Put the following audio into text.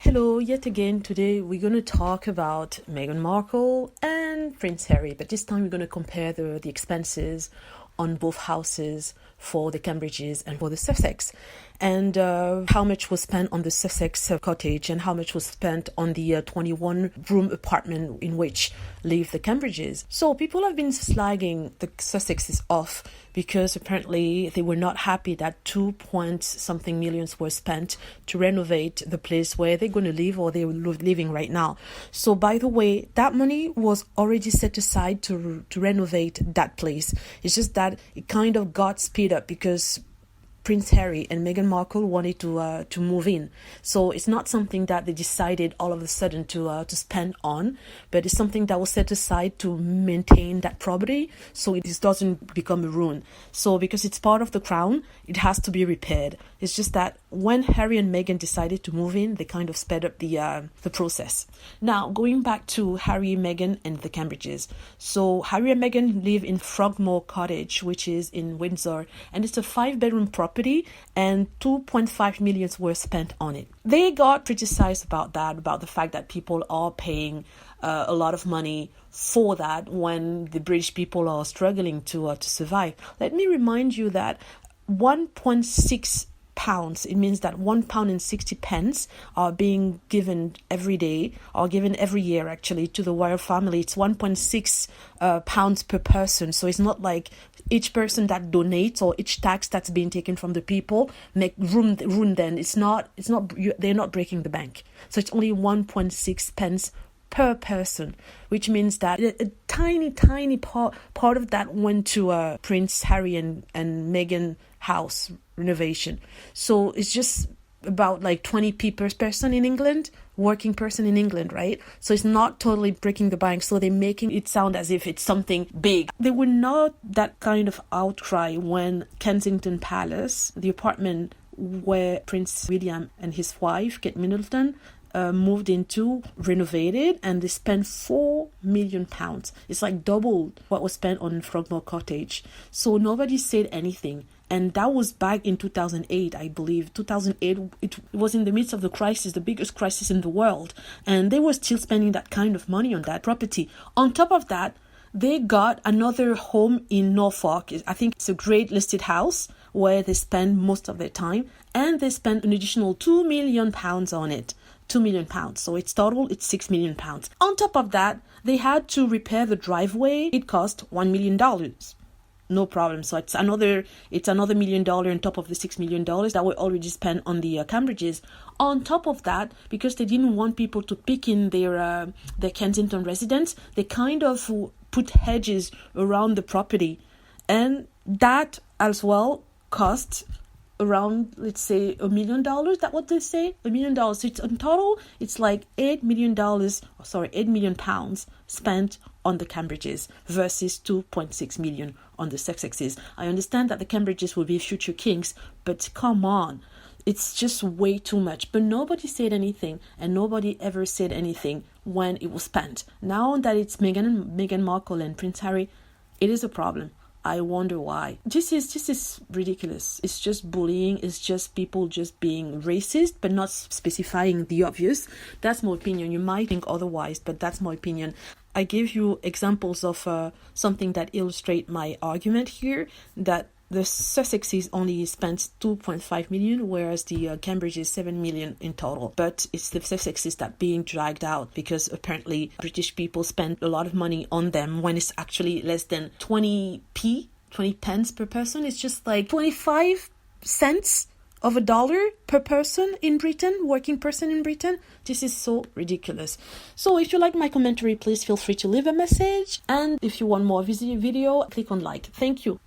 Hello, yet again. Today we're going to talk about Meghan Markle and Prince Harry, but this time we're going to compare the expenses on both houses for the Cambridges and for the Sussex, and how much was spent on the Sussex cottage and how much was spent on the 21-room apartment in which live the Cambridges. So people have been slagging the Sussexes off because apparently they were not happy that 2 point something millions were spent to renovate the place where they're going to live or they're living right now. So by the way, that money was already set aside to renovate that place. It's just that it kind of got speed up because Prince Harry and Meghan Markle wanted to move in. So it's not something that they decided all of a sudden to spend on, but it's something that was set aside to maintain that property so it doesn't become a ruin. So because it's part of the crown, it has to be repaired. It's just that when Harry and Meghan decided to move in, they kind of sped up the process. Now, going back to Harry, Meghan, and the Cambridges. So Harry and Meghan live in Frogmore Cottage, which is in Windsor, and it's a 5-bedroom property, and 2.5 million were spent on it. They got criticized about that, about the fact that people are paying a lot of money for that when the British people are struggling to survive. Let me remind you that 1.6 pounds, it means that £1.60 are being given every day, or given every year actually, to the royal family. It's 1.6 pounds per person. So it's not like each person that donates or each tax that's being taken from the people make room then. It's not they're not breaking the bank. So it's only 1.6 pence per person, which means that a tiny part of that went to Prince Harry and Meghan house renovation. So it's just about like 20p per person in England, working person in England, right? So it's not totally breaking the bank. So they're making it sound as if it's something big. There were not that kind of outcry when Kensington Palace, the apartment where Prince William and his wife, Kate Middleton, moved into, renovated, and they spent £4 million. It's like double what was spent on Frogmore Cottage. So nobody said anything. And that was back in 2008, I believe. 2008, it was in the midst of the crisis, the biggest crisis in the world. And they were still spending that kind of money on that property. On top of that, they got another home in Norfolk. I think it's a great listed house where they spend most of their time. And they spent an additional £2 million on it. £2 million. So it's £6 million. On top of that, they had to repair the driveway. It cost $1 million. No problem. So it's another $1 million on top of the $6 million that were already spent on the Cambridges. On top of that, because they didn't want people to pick in their Kensington residence, they kind of put hedges around the property, and that as well cost around, let's say, $1 million. That's what they say, $1 million. So it's in total, it's like £8 million spent on the Cambridges versus 2.6 million on the Sussexes. I understand that the Cambridges will be future kings, but come on, it's just way too much. But nobody said anything, and nobody ever said anything when it was spent. Now that it's Meghan Markle and Prince Harry, it is a problem. I wonder why. This is ridiculous. It's just bullying. It's just people just being racist, but not specifying the obvious. That's my opinion. You might think otherwise, but that's my opinion. I give you examples of something that illustrate my argument here, that the Sussexes only spent 2.5 million, whereas the Cambridge is 7 million in total. But it's the Sussexes that being dragged out because apparently British people spend a lot of money on them when it's actually less than 20 pence per person. It's just like 25 cents of a dollar per person in Britain, working person in Britain. This is so ridiculous. So if you like my commentary, please feel free to leave a message. And if you want more video, click on like. Thank you.